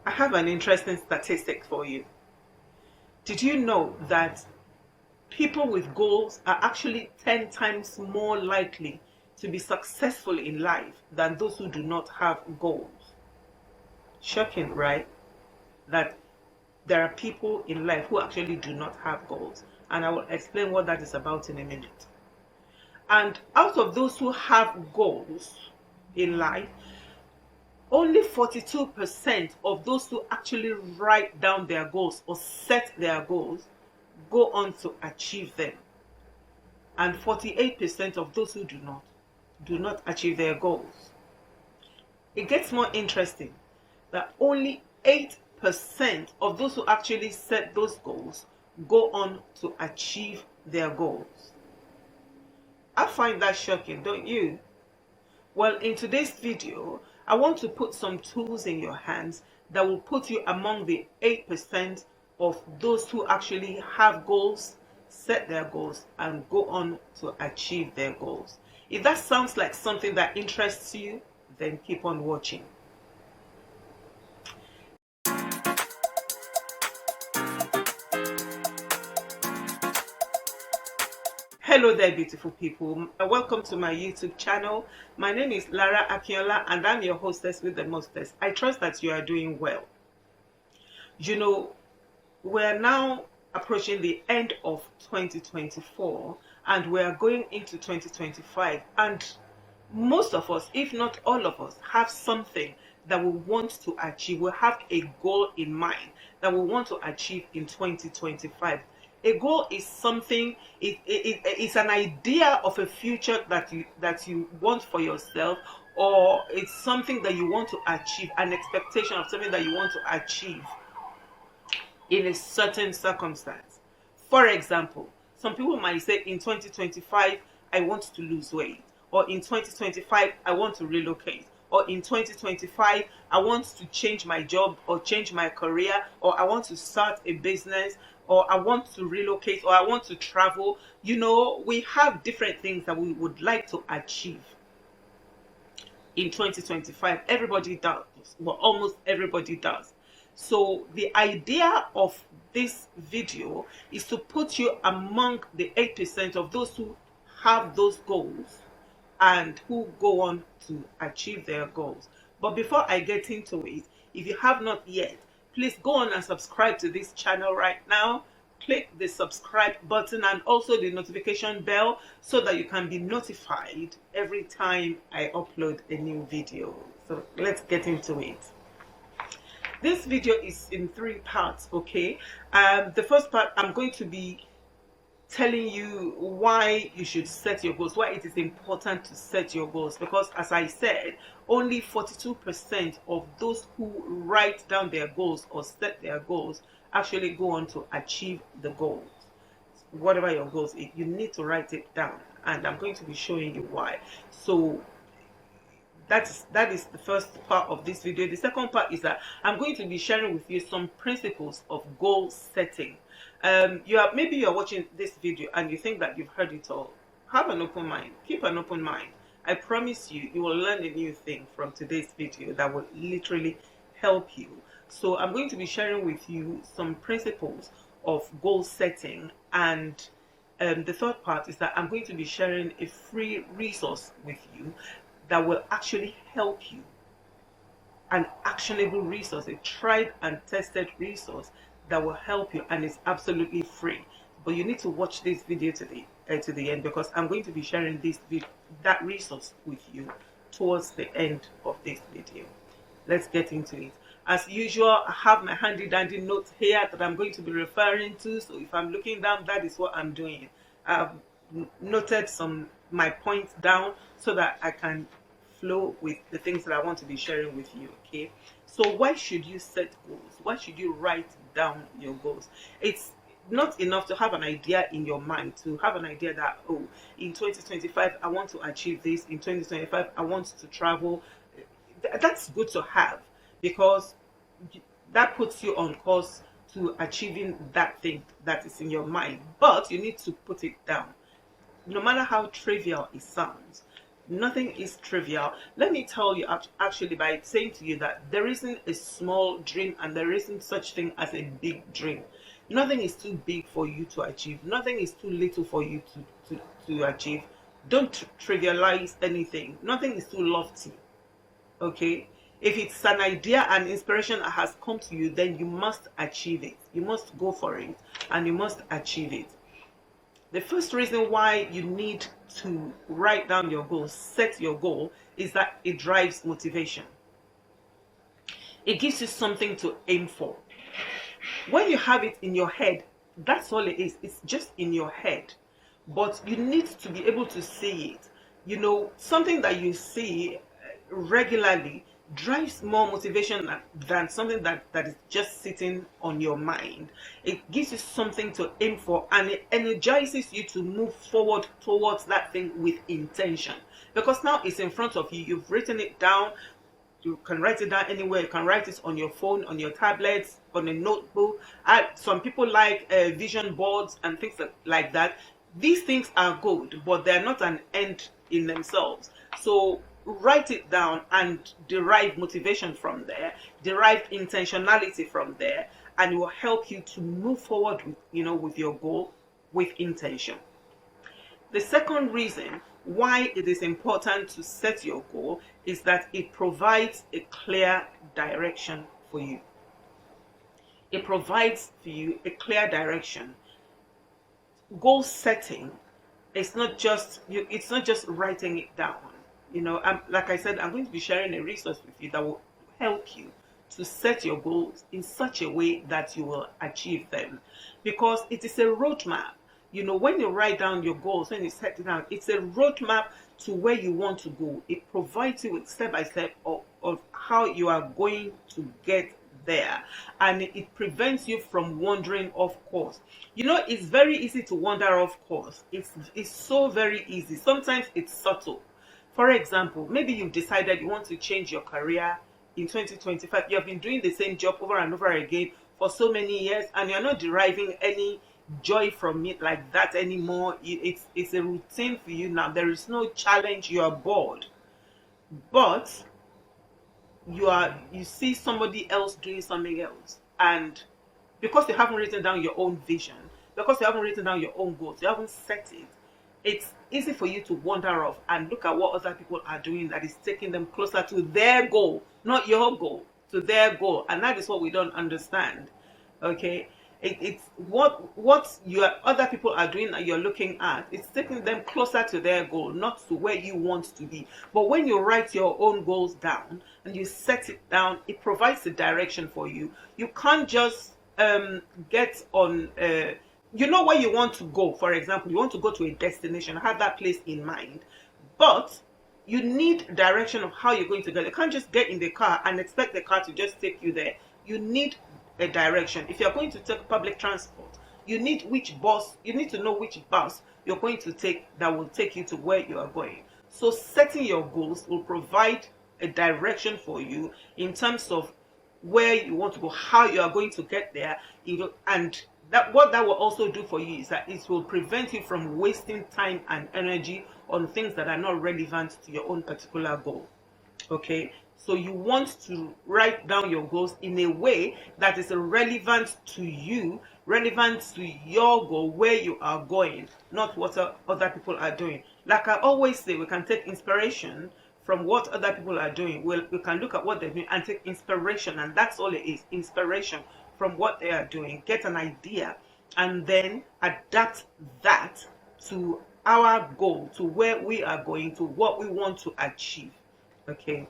I have an interesting statistic for you. Did you know that people with goals are actually 10 times more likely to be successful in life than those who do not have goals? Shocking, right? That there are people in life who actually do not have goals. And I will explain what that is about in a minute. And out of those who have goals in life, only 42% of those who actually write down their goals or set their goals go on to achieve them. And 48% of those who do not achieve their goals. It gets more interesting that only 8% of those who actually set those goals go on to achieve their goals. I find that shocking, don't you? Well, in today's video, I want to put some tools in your hands that will put you among the 8% of those who actually have goals, set their goals, and go on to achieve their goals. If that sounds like something that interests you, then keep on watching. Hello there, beautiful people. Welcome to my YouTube channel. My name is Lara Akinola and I'm your hostess with the mostest. I trust that you are doing well. You know, we're now approaching the end of 2024 and we're going into 2025, and most of us, if not all of us, have something that we want to achieve. We have a goal in mind that we want to achieve in 2025. A goal is something, it's an idea of a future that you want for yourself, or it's something that you want to achieve, an expectation of something that you want to achieve in a certain circumstance. For example, some people might say in 2025, I want to lose weight, or in 2025, I want to relocate, or in 2025, I want to change my job or change my career, or I want to start a business, or I want to relocate, or I want to travel. You know, we have different things that we would like to achieve in 2025. Everybody does. Well, almost everybody does. So the idea of this video is to put you among the 8% of those who have those goals and who go on to achieve their goals. But before I get into it, if you have not yet, please go on and subscribe to this channel right now. Click the subscribe button and also the notification bell so that you can be notified every time I upload a new video. So let's get into it. This video is in 3 parts, okay? The first part, I'm going to be telling you why you should set your goals, why it is important to set your goals, because as I said, only 42% of those who write down their goals or set their goals actually go on to achieve the goals. Whatever your goals is, you need to write it down, and I'm going to be showing you why. So that is the first part of this video. The second part is that I'm going to be sharing with you some principles of goal setting. Maybe you're watching this video and you think that you've heard it all. Have an open mind. Keep an open mind. I promise you, you will learn a new thing from today's video that will literally help you. So I'm going to be sharing with you some principles of goal setting, and the third part is that I'm going to be sharing a free resource with you that will actually help you. An actionable resource, a tried and tested resource that will help you, and it's absolutely free. But you need to watch this video to the end, because I'm going to be sharing that resource with you towards the end of this video. Let's get into it. As usual, I have my handy dandy notes here that I'm going to be referring to. So if I'm looking down, that is what I'm doing. I've noted my points down so that I can flow with the things that I want to be sharing with you. Okay, so why should you set goals? Why should you write down your goals? It's not enough to have an idea in your mind, to have an idea that, oh, in 2025 I want to achieve this, in 2025 I want to travel. That's good to have, because that puts you on course to achieving that thing that is in your mind, but you need to put it down. No matter how trivial it sounds, Nothing is trivial. Let me tell you, actually, by saying to you that there isn't a small dream and there isn't such thing as a big dream. Nothing is too big for you to achieve. Nothing is too little for you to achieve. Don't trivialize anything. Nothing is too lofty. Okay? If it's an idea and inspiration that has come to you, then you must achieve it. You must go for it and you must achieve it. The first reason why you need to write down your goals, set your goal, is that it drives motivation. It gives you something to aim for. When you have it in your head, that's all it is. It's just in your head. But you need to be able to see it. You know, something that you see regularly drives more motivation than something that is just sitting on your mind. It gives you something to aim for and it energizes you to move forward towards that thing with intention. Because now it's in front of you, you've written it down. You can write it down anywhere. You can write it on your phone, on your tablets, on a notebook. Some people like vision boards and things like that. These things are good, but they're not an end in themselves. So write it down and derive motivation from there, derive intentionality from there, and it will help you to move forward with your goal with intention. The second reason why it is important to set your goal is that it provides a clear direction for you. It provides for you a clear direction. Goal setting is not just writing it down. Like I said, I'm going to be sharing a resource with you that will help you to set your goals in such a way that you will achieve them, because it is a roadmap. When you write down your goals, when you set it down, it's a roadmap to where you want to go. It provides you with step by step of how you are going to get there, and it prevents you from wandering off course. It's very easy to wander off course. It's so very easy. Sometimes it's subtle. For example, maybe you've decided you want to change your career in 2025. You have been doing the same job over and over again for so many years, and you're not deriving any joy from it like that anymore. It's a routine for you now. There is no challenge. You are bored. But you see somebody else doing something else, and because you haven't written down your own vision, because you haven't written down your own goals, you haven't set it, it's easy for you to wander off and look at what other people are doing that is taking them closer to their goal, not your goal, to their goal. And that is what we don't understand. Okay, it's what other people are doing that you're looking at. It's taking them closer to their goal, not to where you want to be. But when you write your own goals down and you set it down, it provides a direction for you. You can't just get on. You know where you want to go. For example, you want to go to a destination, have that place in mind, but you need direction of how you're going to get. You can't just get in the car and expect the car to just take you there. You need a direction. If you're going to take public transport, you need to know which bus you're going to take that will take you to where you are going. So setting your goals will provide a direction for you in terms of where you want to go, how you are going to get there, and what that will also do for you is that it will prevent you from wasting time and energy on things that are not relevant to your own particular goal. Okay, so you want to write down your goals in a way that is relevant to you, relevant to your goal, where you are going, not what other people are doing. Like I always say, we can take inspiration from what other people are doing. We can look at what they're doing and take inspiration, and that's all it is, inspiration from what they are doing, get an idea, and then adapt that to our goal, to where we are going, to what we want to achieve. Okay.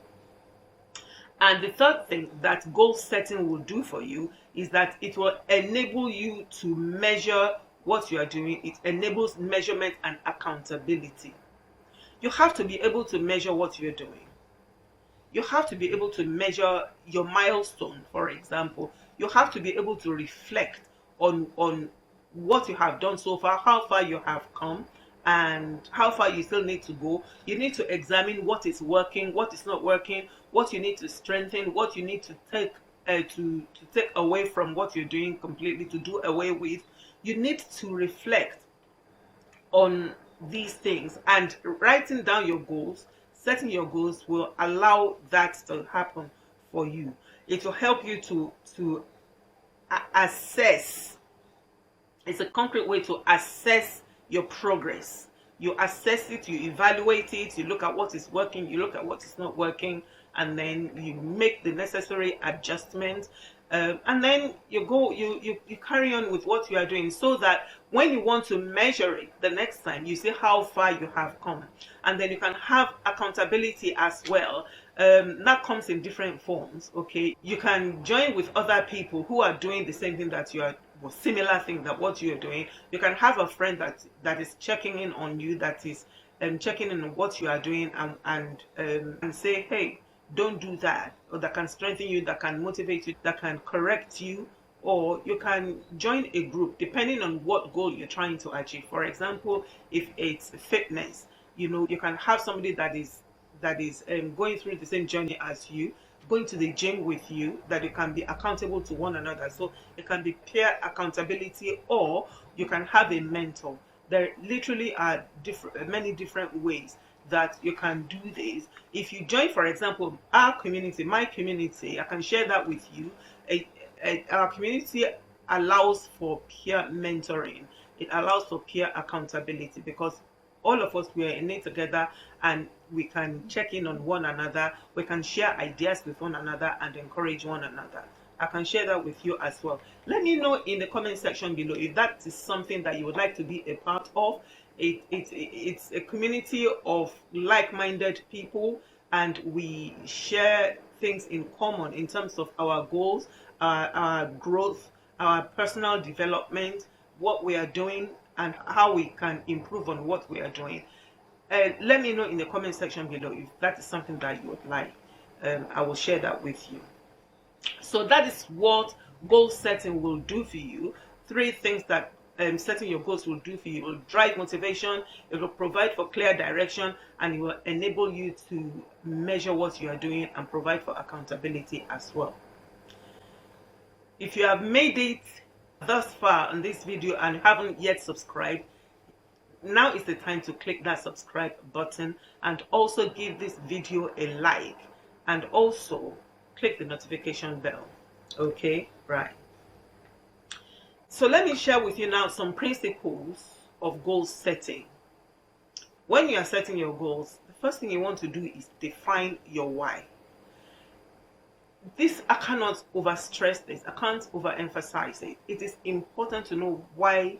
And the third thing that goal setting will do for you is that it will enable you to measure what you are doing. It enables measurement and accountability. You have to be able to measure what you're doing. You have to be able to measure your milestone, for example. You have to be able to reflect on what you have done so far, how far you have come, and how far you still need to go. You need to examine what is working, what is not working, what you need to strengthen, what you need to take to take away from what you're doing completely, to do away with. You need to reflect on these things, and writing down your goals setting your goals will allow that to happen for you. It will help you to assess. It's a concrete way to assess your progress. You assess it, you evaluate it, you look at what is working, you look at what is not working, and then you make the necessary adjustments. And then you go, you carry on with what you are doing, so that when you want to measure it the next time, you see how far you have come. And then you can have accountability as well. That comes in different forms. Okay, you can join with other people who are doing the same thing that you are, or similar thing that what you're doing. You can have a friend that is checking in on you, that is checking in on what you are doing, and say, hey, don't do that, or that can strengthen you, that can motivate you, that can correct you. Or you can join a group depending on what goal you're trying to achieve. For example, if it's fitness, you can have somebody that is going through the same journey as you, going to the gym with you, that you can be accountable to one another. So it can be peer accountability, or you can have a mentor. There literally are many different ways that you can do this. If you join, for example, our community, my community, I can share that with you. Our community allows for peer mentoring. It allows for peer accountability, because all of us, we are in it together, and we can check in on one another. We can share ideas with one another and encourage one another. I can share that with you as well. Let me know in the comment section below if that is something that you would like to be a part of. It's a community of like-minded people, and we share things in common in terms of our goals, our growth, our personal development, what we are doing, and how we can improve on what we are doing. Let me know in the comment section below if that is something that you would like. I will share that with you. So that is what goal setting will do for you. 3 things that setting your goals will do for you. It will drive motivation, it will provide for clear direction, and it will enable you to measure what you are doing and provide for accountability as well. If you have made it thus far in this video and haven't yet subscribed, now is the time to click that subscribe button, and also give this video a like, and also click the notification bell. Okay, right. So let me share with you now some principles of goal setting. When you are setting your goals, the first thing you want to do is define your why. This, I cannot overstress this, I can't overemphasize it. It is important to know why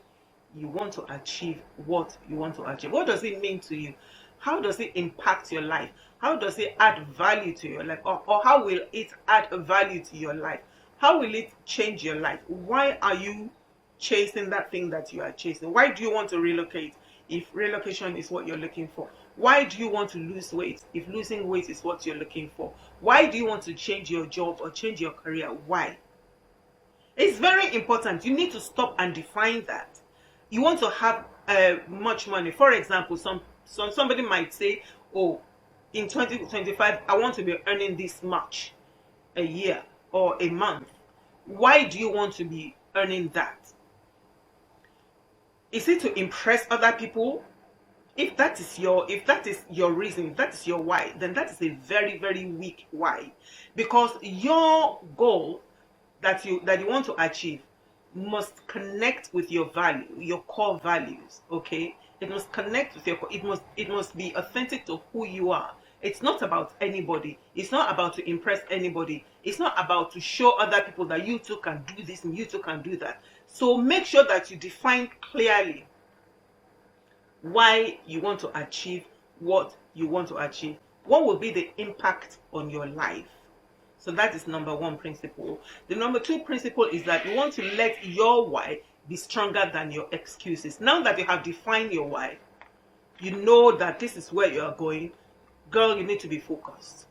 you want to achieve what you want to achieve. What does it mean to you? How does it impact your life? How does it add value to your life? Or how will it add value to your life? How will it change your life? Why are you chasing that thing that you are chasing? Why do you want to relocate if relocation is what you're looking for? Why do you want to lose weight if losing weight is what you're looking for? Why do you want to change your job or change your career? Why? It's very important. You need to stop and define that. You want to have much money. For example, somebody might say, oh, in 2025, I want to be earning this much a year or a month. Why do you want to be earning that? Is it to impress other people? If that is your reason, if that is your why, then that is a very, very weak why. Because your goal that you want to achieve must connect with your value, your core values. Okay, it must connect with your core. It must be authentic to who you are. It's not about anybody. It's not about to impress anybody. It's not about to show other people that you too can do this and you too can do that. So make sure that you define clearly why you want to achieve what you want to achieve. What will be the impact on your life? So that is number 1 principle. The number 2 principle is that you want to let your why be stronger than your excuses. Now that you have defined your why, you know that this is where you are going. Girl, you need to be focused.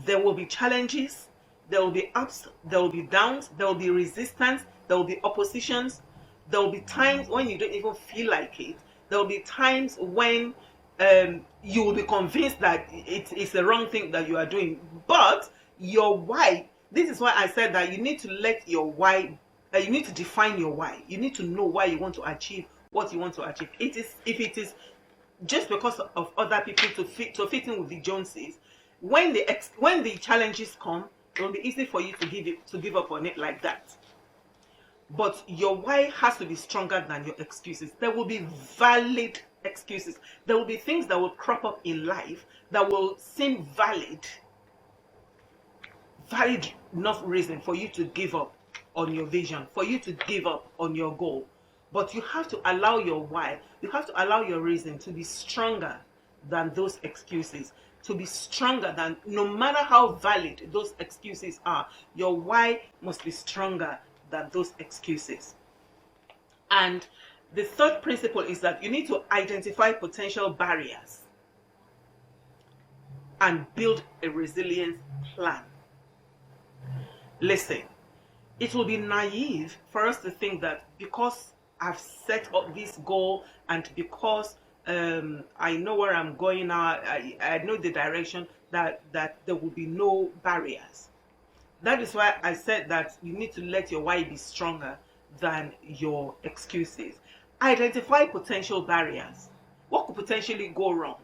There will be challenges, there will be ups, there will be downs, there will be resistance, there will be oppositions, there will be times when you don't even feel like it. There will be times when you will be convinced that it's the wrong thing that you are doing. But your why, this is why I said that you need to let your why, you need to define your why. You need to know why you want to achieve what you want to achieve. If it is just because of other people to fit in with the Joneses. When the challenges come, it will be easy for you to give up on it like that. But your why has to be stronger than your excuses. There will be valid excuses. There will be things that will crop up in life that will seem valid enough reason for you to give up on your vision, for you to give up on your goal. But you have to allow your why, you have to allow your reason to be stronger than those excuses, to be stronger than, no matter how valid those excuses are, your why must be stronger than those excuses. And the third principle is that you need to identify potential barriers and build a resilience plan. Listen, it will be naive for us to think that because I've set up this goal and because I know where I'm going now, I know the direction, that there will be no barriers. That is why I said that you need to let your why be stronger than your excuses. Identify potential barriers. What could potentially go wrong?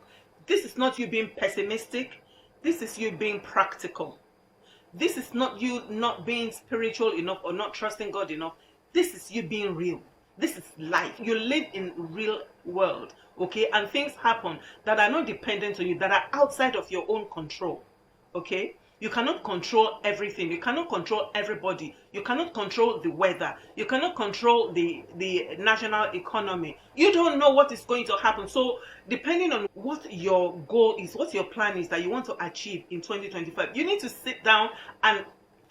This is not you being pessimistic. This is you being practical. This is not you not being spiritual enough or not trusting God enough. This is you being real. This is life. You live in real world, okay? And things happen that are not dependent on you, that are outside of your own control, okay? You cannot control everything. You cannot control everybody. You cannot control the weather. You cannot control the national economy. You don't know what is going to happen. So depending on what your goal is, what your plan is that you want to achieve in 2025, you need to sit down and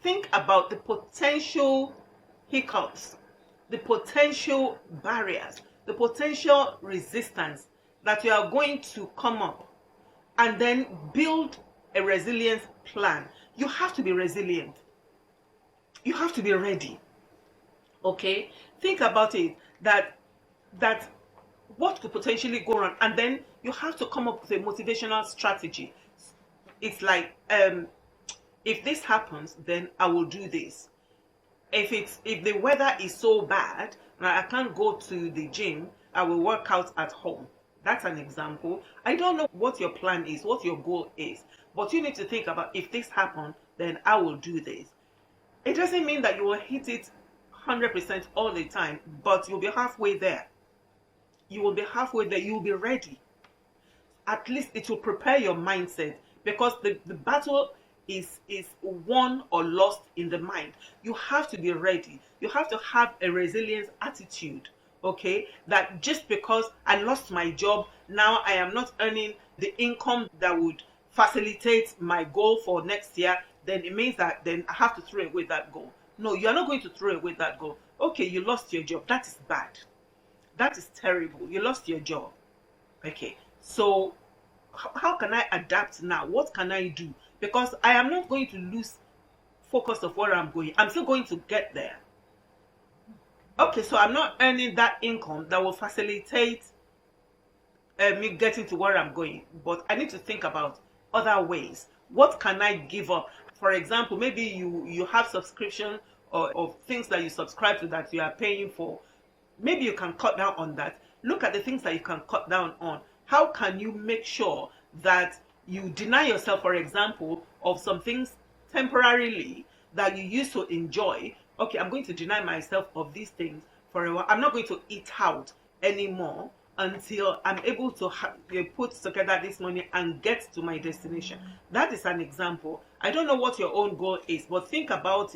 think about the potential hiccups, the potential barriers, the potential resistance that you are going to come up, and then build a resilience plan. You have to be resilient. You have to be ready. Okay? Think about it, that what could potentially go wrong, and then you have to come up with a motivational strategy. It's like, if this happens, then I will do this. If the weather is so bad and I can't go to the gym, I will work out at home. That's an example. I don't know what your plan is, what your goal is, but you need to think about, if this happens, then I will do this. It doesn't mean that you will hit it 100% all the time, but you'll be halfway there. You will be halfway there. You will be ready. At least it will prepare your mindset, because the battle is won or lost in the mind. You have to be ready. You have to have a resilient attitude. Okay, that just because I lost my job, now I am not earning the income that would facilitate my goal for next year, then it means that then I have to throw away that goal. No, you are not going to throw away that goal. Okay, you lost your job. That is bad. That is terrible. You lost your job. Okay, so how can I adapt now? What can I do? Because I am not going to lose focus of where I'm going. I'm still going to get there. Okay, so I'm not earning that income that will facilitate me getting to where I'm going, but I need to think about other ways. What can I give up? For example, maybe you have subscription of things that you subscribe to that you are paying for. Maybe you can cut down on that. Look at the things that you can cut down on. How can you make sure that you deny yourself, for example, of some things temporarily that you used to enjoy? Okay, I'm going to deny myself of these things for a while. I'm not going to eat out anymore until I'm able to put together this money and get to my destination. That is an example. I don't know what your own goal is, but think about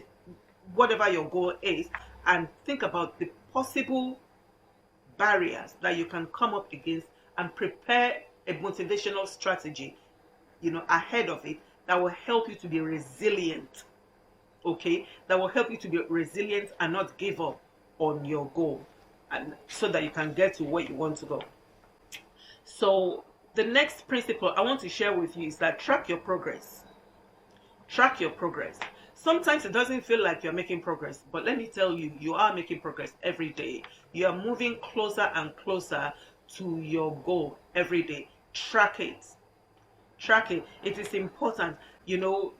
whatever your goal is and think about the possible barriers that you can come up against and prepare a motivational strategy, ahead of it, that will help you to be resilient. Okay, that will help you to be resilient and not give up on your goal, and so that you can get to where you want to go. So the next principle I want to share with you is that track your progress. Track your progress. Sometimes it doesn't feel like you're making progress, but let me tell you, you are making progress every day. You are moving closer and closer to your goal every day. Track it. Track it. It is important.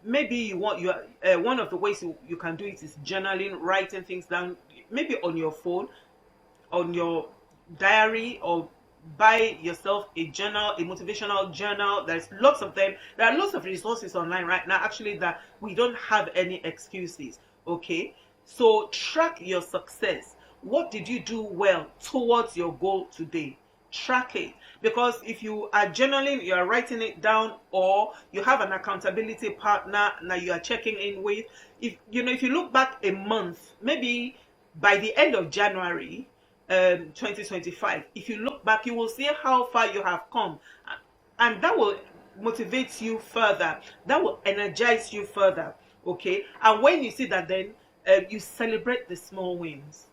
Maybe one of the ways you can do it is journaling, writing things down, maybe on your phone, on your diary, or buy yourself a journal, a motivational journal. There's lots of them. There are lots of resources online right now, actually, that we don't have any excuses. Okay, so track your success. What did you do well towards your goal today? Track it, because if you are journaling, you are writing it down, or you have an accountability partner that you are checking in with. If if you look back a month, maybe by the end of January 2025, if you look back, you will see how far you have come, and that will motivate you further, that will energize you further. Okay, and when you see that, then you celebrate the small wins.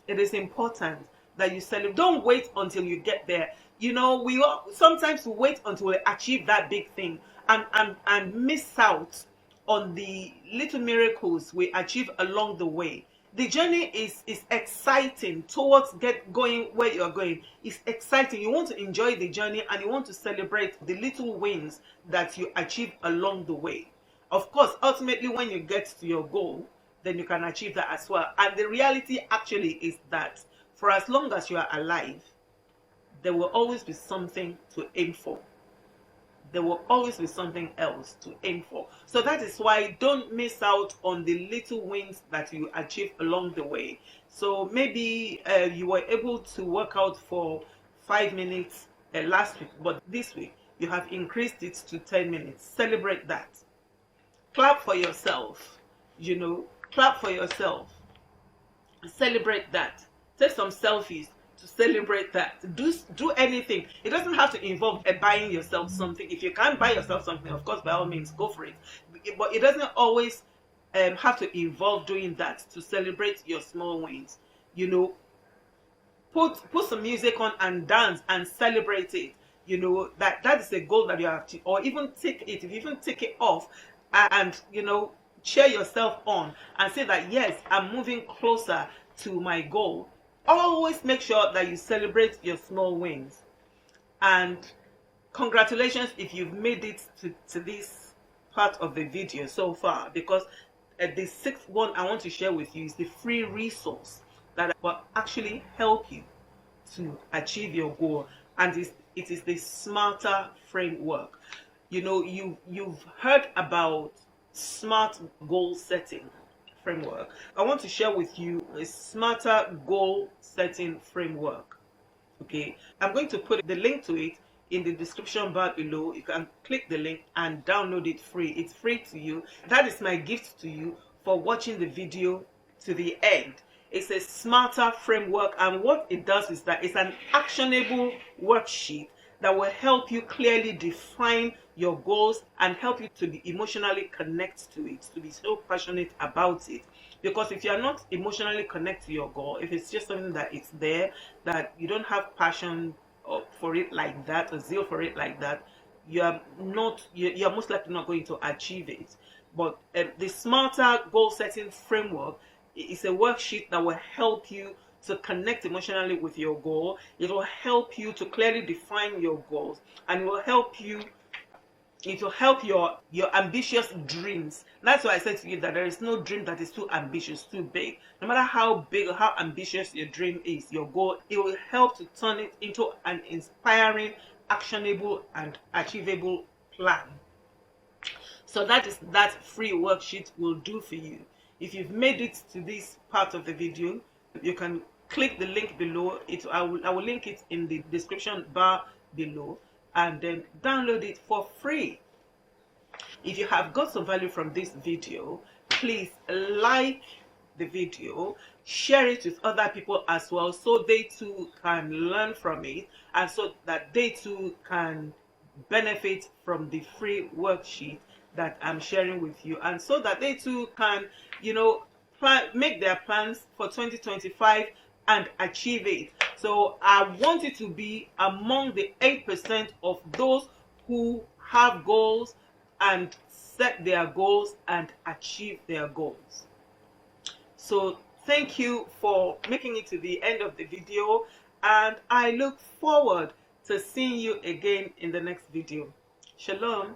It is important that you celebrate. Don't wait until you get there. We sometimes wait until we achieve that big thing, and miss out on the little miracles we achieve along the way. The journey is exciting towards going where you're going. It's exciting. You want to enjoy the journey, and you want to celebrate the little wins that you achieve along the way. Of course, ultimately, when you get to your goal, then you can achieve that as well. And the reality actually is that for as long as you are alive, there will always be something to aim for. There will always be something else to aim for. So that is why don't miss out on the little wins that you achieve along the way. So maybe you were able to work out for 5 minutes last week, but this week you have increased it to 10 minutes. Celebrate that. Clap for yourself. Clap for yourself. Celebrate that. Take some selfies to celebrate that. Do anything. It doesn't have to involve buying yourself something. If you can't buy yourself something, of course, by all means, go for it. But it doesn't always have to involve doing that to celebrate your small wins. Put some music on and dance and celebrate it. That is a goal that you have to, or even take it. If you even take it off and cheer yourself on and say that, yes, I'm moving closer to my goal. Always make sure that you celebrate your small wins. And congratulations if you've made it to this part of the video so far, because the sixth one I want to share with you is the free resource that will actually help you to achieve your goal, and it is the SMARTER framework. You've heard about SMART goal setting framework. I want to share with you a SMARTER goal setting framework. Okay, I'm going to put the link to it in the description bar below. You can click the link and download it free. It's free to you. That is my gift to you for watching the video to the end. It's a SMARTER framework, and what it does is that it's an actionable worksheet that will help you clearly define your goals and help you to be emotionally connected to it, to be so passionate about it. Because if you are not emotionally connected to your goal, if it's just something that it's there, that you don't have passion for it like that, or zeal for it like that, you're most likely not going to achieve it. But the SMARTER goal setting framework is a worksheet that will help you to connect emotionally with your goal. It will help you to clearly define your goals, and it will help your ambitious dreams. That's why I said to you that there is no dream that is too ambitious, too big. No matter how big or how ambitious your dream is, your goal, it will help to turn it into an inspiring, actionable, and achievable plan. So that free worksheet will do for you. If you've made it to this part of the video, you can click the link below. I will link it in the description bar below, and then download it for free. If you have got some value from this video, please like the video, share it with other people as well, so they too can learn from it, and so that they too can benefit from the free worksheet that I'm sharing with you, and so that they too can make their plans for 2025 and achieve it. So I want you to be among the 8% of those who have goals and set their goals and achieve their goals. So thank you for making it to the end of the video, and I look forward to seeing you again in the next video. Shalom.